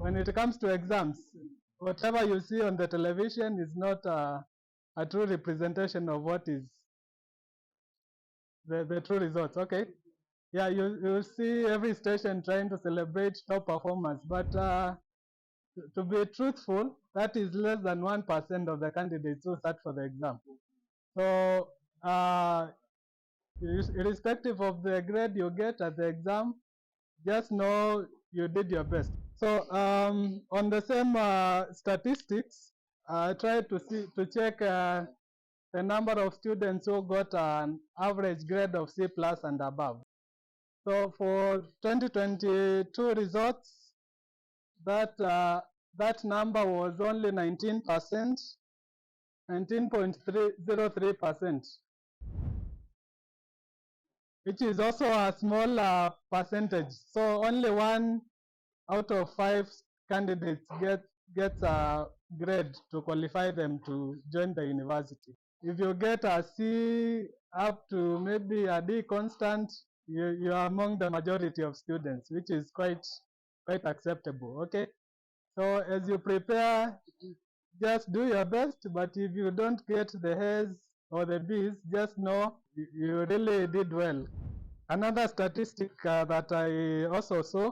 when it comes to exams, whatever you see on the television is not a true representation of what is the true results. Okay. Yeah, you see every station trying to celebrate top performance, but to be truthful, that is less than 1% of the candidates who sat for the exam. So irrespective of the grade you get at the exam, just know you did your best. So on the same statistics, I tried to check the number of students who got an average grade of C+ and above. So for 2022 results, that number was only 19%, 19.03%, which is also a small percentage. So only 1 out of 5 candidates gets a grade to qualify them to join the university. If you get a C up to maybe a D constant, you are among the majority of students, which is quite acceptable. Okay. So as you prepare, just do your best, but if you don't get the A's or the B's, just know you really did well. Another statistic that I also saw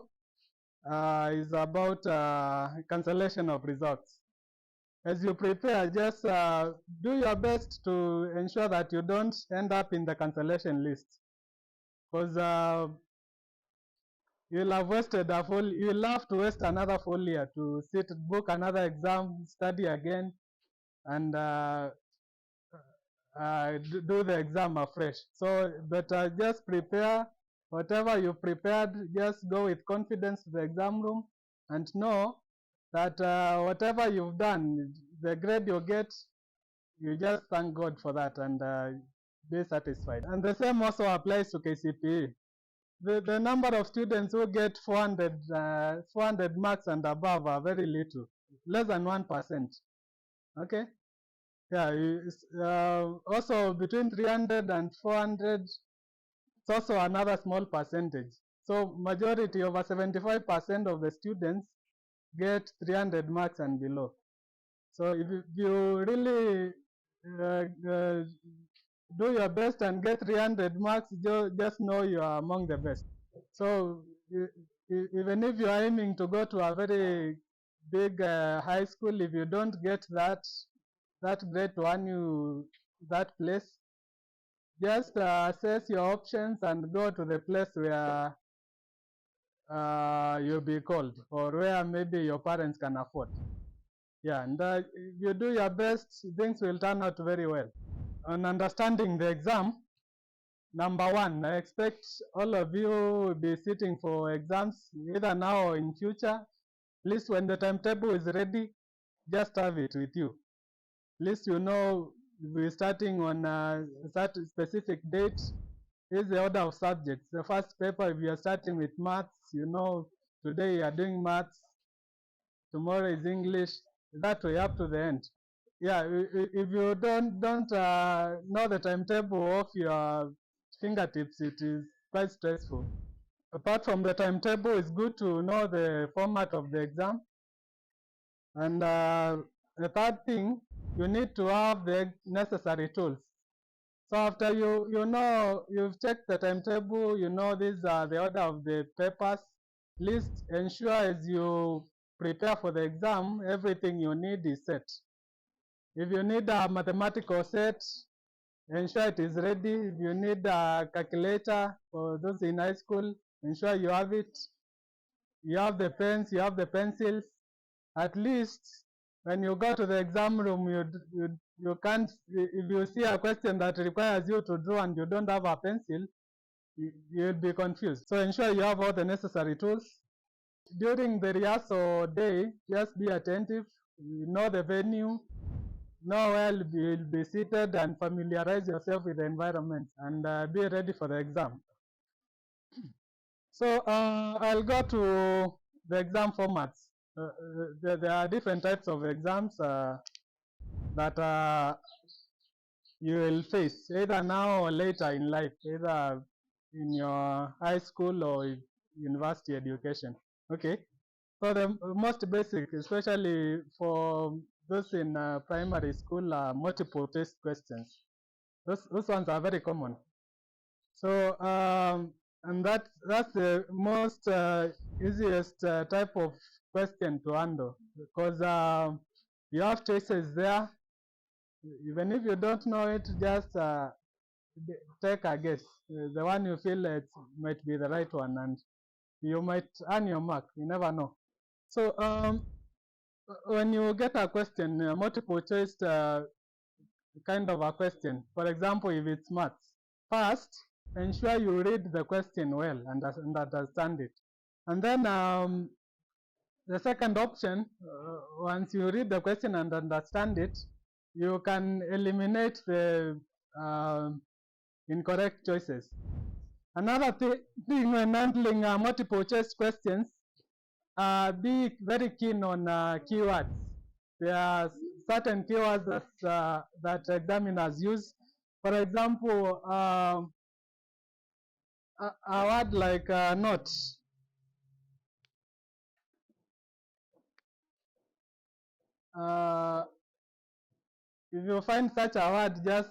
is about cancellation of results. As you prepare, just do your best to ensure that you don't end up in the cancellation list, because you'll have to waste another full year to book another exam, study again, and do the exam afresh. So better just prepare. Whatever you prepared, just go with confidence to the exam room and know that whatever you've done, the grade you get, you just thank God for that and be satisfied. And the same also applies to KCPE. The number of students who get 400 marks and above are very little, less than 1%. Okay. Yeah. Also between 300 and 400, it's also another small percentage. So majority, over 75% of the students get 300 marks and below. So if you really do your best and get 300 marks, just know you are among the best. So even if you are aiming to go to a very big high school, if you don't get that grade to earn you that place, just assess your options and go to the place where you'll be called, or where maybe your parents can afford. Yeah, and if you do your best, things will turn out very well. On understanding the exam, number one, I expect all of you will be sitting for exams either now or in future. At least when the timetable is ready, just have it with you. At least you know we're starting on a specific date. Here's the order of subjects. The first paper, if you are starting with maths, you know today you are doing maths, tomorrow is English, that way up to the end. Yeah, if you don't know the timetable of your fingertips, it is quite stressful. Apart from the timetable, it's good to know the format of the exam. And the third thing, you need to have the necessary tools. So after you've checked the timetable, you know these are the order of the papers, please ensure as you prepare for the exam, everything you need is set. If you need a mathematical set, ensure it is ready. If you need a calculator, for those in high school, ensure you have it. You have the pens, you have the pencils. At least when you go to the exam room, you can't, if you see a question that requires you to draw and you don't have a pencil, you'll be confused. So ensure you have all the necessary tools. During the rehearsal day, just be attentive, know the venue, know where you'll be seated, and familiarize yourself with the environment, and be ready for the exam. So I'll go to the exam formats. There are different types of exams that you will face, either now or later in life, either in your high school or university education. Okay. So the most basic, especially for those in primary school, are multiple choice questions. Those ones are very common. So and that's the most easiest type of question to handle, because you have choices there. Even if you don't know it, just take a guess. The one you feel it might be the right one, and you might earn your mark. You never know. So when you get a question, multiple choice kind of a question, for example, if it's maths, first ensure you read the question well and understand it. And then the second option, once you read the question and understand it, you can eliminate the incorrect choices. Another thing when handling multiple choice questions, be very keen on keywords. There are certain keywords that examiners use. For example, a word like not. If you find such a word, just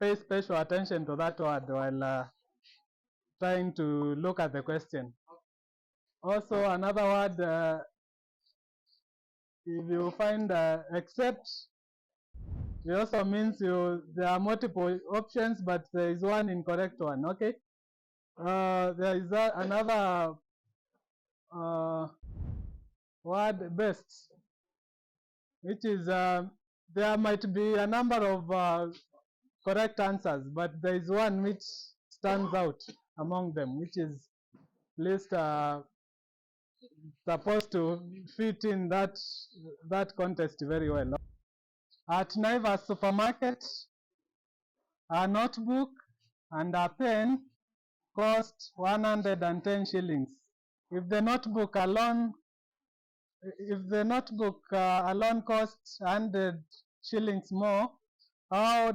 pay special attention to that word while trying to look at the question. Also, another word, if you find except, it also means there are multiple options, but there is one incorrect one. Okay. There is another word, best, which is there might be a number of correct answers, but there is one which stands out among them, which is least supposed to fit in that context very well. At Naivas supermarket, a notebook and a pen cost 110 shillings. If the notebook alone costs 100 shillings more, how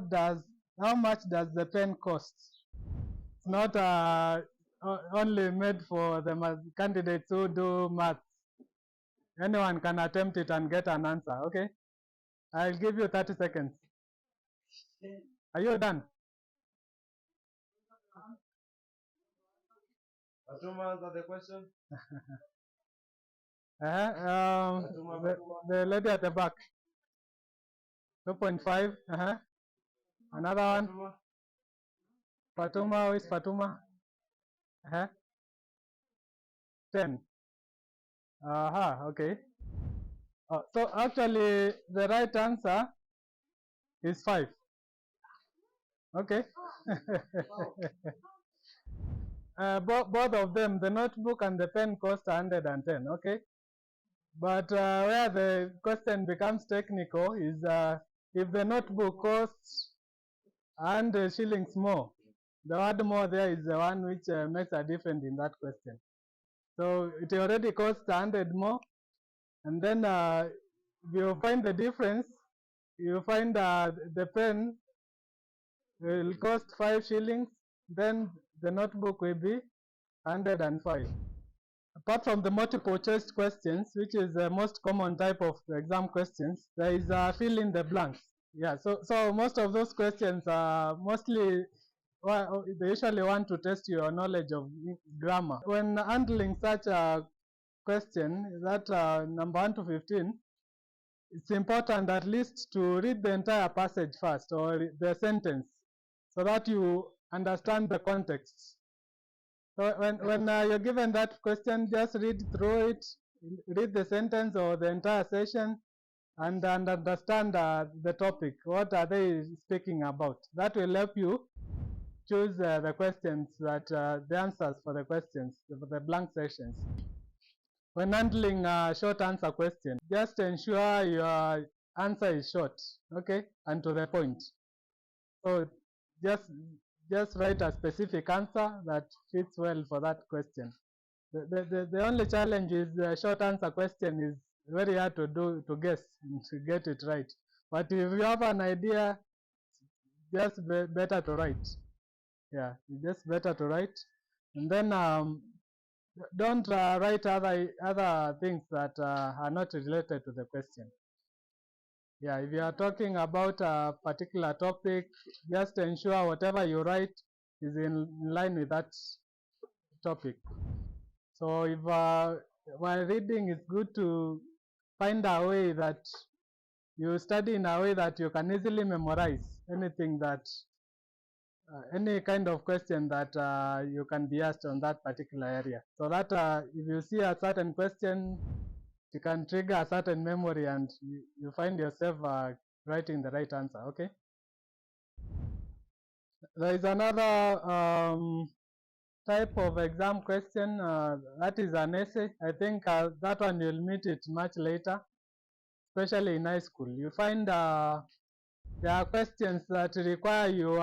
much does the pen cost? It's not only made for the candidates who do maths. Anyone can attempt it and get an answer. Okay, I'll give you 30 seconds. Are you done? Fatuma, answer the question. The lady at the back. 2.5. Another one. Fatuma, who is Fatuma? 10. Okay. So actually, the right answer is 5. Okay. Both of them, the notebook and the pen, cost 110. Okay. But where the question becomes technical is if the notebook costs 100 shillings more, the word more there is the one which makes a difference in that question. So it already costs 100 more, and then you find the difference. You find the pen will cost 5 shillings, then the notebook will be 105. Apart from the multiple choice questions, which is the most common type of exam questions, there is fill in the blanks. Yeah, so most of those questions are mostly, well, they usually want to test your knowledge of grammar. When handling such a question, that number 1 to 15, it's important at least to read the entire passage first, or the sentence, so that you understand the context. So when you're given that question, just read through it, read the sentence or the entire session, and understand the topic. What are they speaking about? That will help you choose the questions the answers for the questions, for the blank sections. When handling a short answer question, just ensure your answer is short, okay, and to the point. So just write a specific answer that fits well for that question. The only challenge is the short answer question is very hard to guess and to get it right. But if you have an idea, just better to write. Yeah, just better to write. And then don't write other things that are not related to the question. Yeah, if you are talking about a particular topic, just ensure whatever you write is in line with that topic. So if while reading, it's good to find a way that you study in a way that you can easily memorize anything that any kind of question that you can be asked on that particular area, so that if you see a certain question, you can trigger a certain memory and you find yourself writing the right answer. Okay. There is another type of exam question, that is an essay. I think that one you'll meet it much later, especially in high school. You find there are questions that require you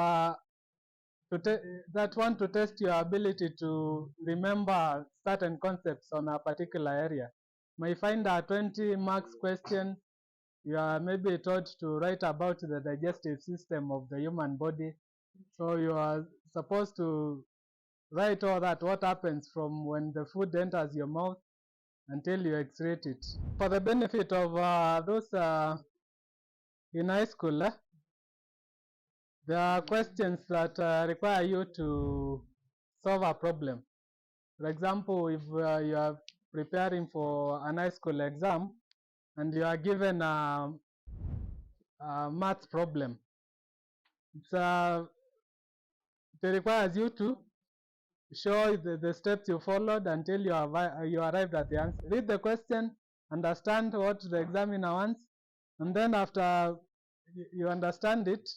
that want to test your ability to remember certain concepts on a particular area. You may find a 20 marks question. You are maybe taught to write about the digestive system of the human body. So you are supposed to write all that, what happens from when the food enters your mouth until you excrete it. For the benefit of those in high school, there are questions that require you to solve a problem. For example, if you are preparing for an high school exam and you are given a math problem, it requires you to show the steps you followed until you arrived at the answer. Read the question, understand what the examiner wants, and then after you understand it,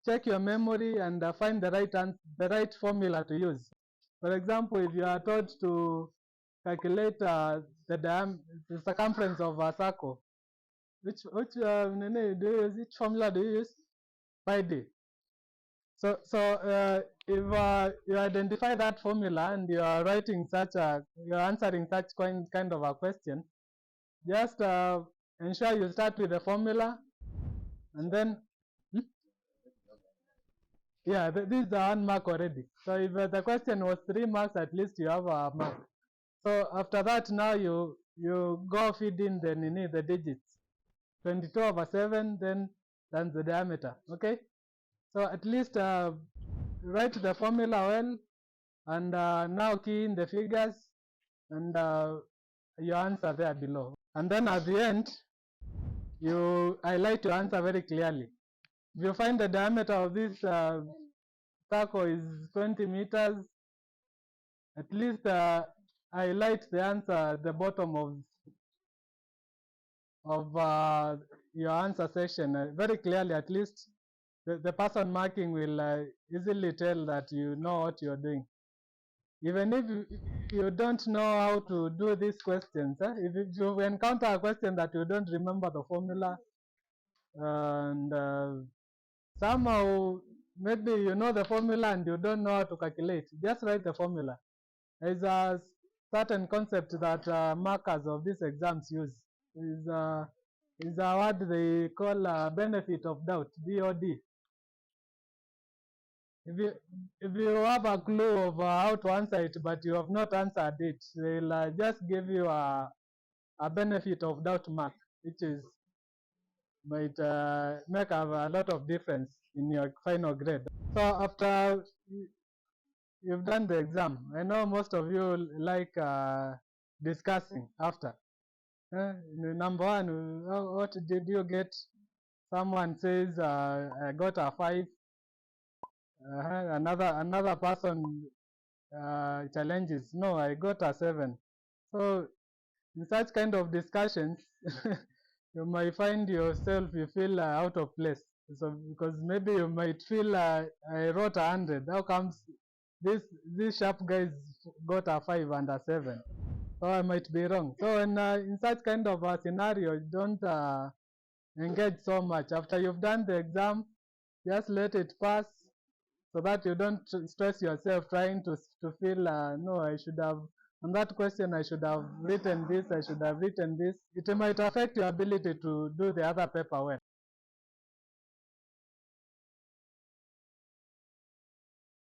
check your memory and find the right formula to use. For example, if you are taught to calculate the circumference of a circle, which formula do you use? Pi d. So if you identify that formula and you are writing you are answering such kind of a question, just ensure you start with the formula, and then yeah, this is the 1 mark already. So if the question was 3 marks, at least you have a mark. So after that, now you go feed in the digits. 22/7, then times the diameter. Okay. So at least write the formula well, and now key in the figures, and your answer there below. And then at the end, you highlight your answer very clearly. If you find the diameter of this circle is 20 meters, at least highlight the answer at the bottom of your answer section very clearly. At least the person marking will easily tell that you know what you're doing. Even if you don't know how to do these questions, if you encounter a question that you don't remember the formula, and somehow maybe you know the formula and you don't know how to calculate, just write the formula. There's a certain concept that markers of these exams use. Is a word they call benefit of doubt, BOD. If you have a clue of how to answer it, but you have not answered it, they'll just give you a benefit of doubt mark, which might make a lot of difference in your final grade. So after you've done the exam, I know most of you like discussing after. Number one, what did you get? Someone says, I got a 5. Another person challenges, no, I got a 7. So in such kind of discussions, you might find yourself, you feel out of place. So because maybe you might feel I wrote 100. How comes these sharp guys got a 5 and a 7? So I might be wrong. So in such kind of a scenario, don't engage so much. After you've done the exam, just let it pass, so that you don't stress yourself trying to feel, no, I should have, on that question, I should have written this, I should have written this. It might affect your ability to do the other paper well.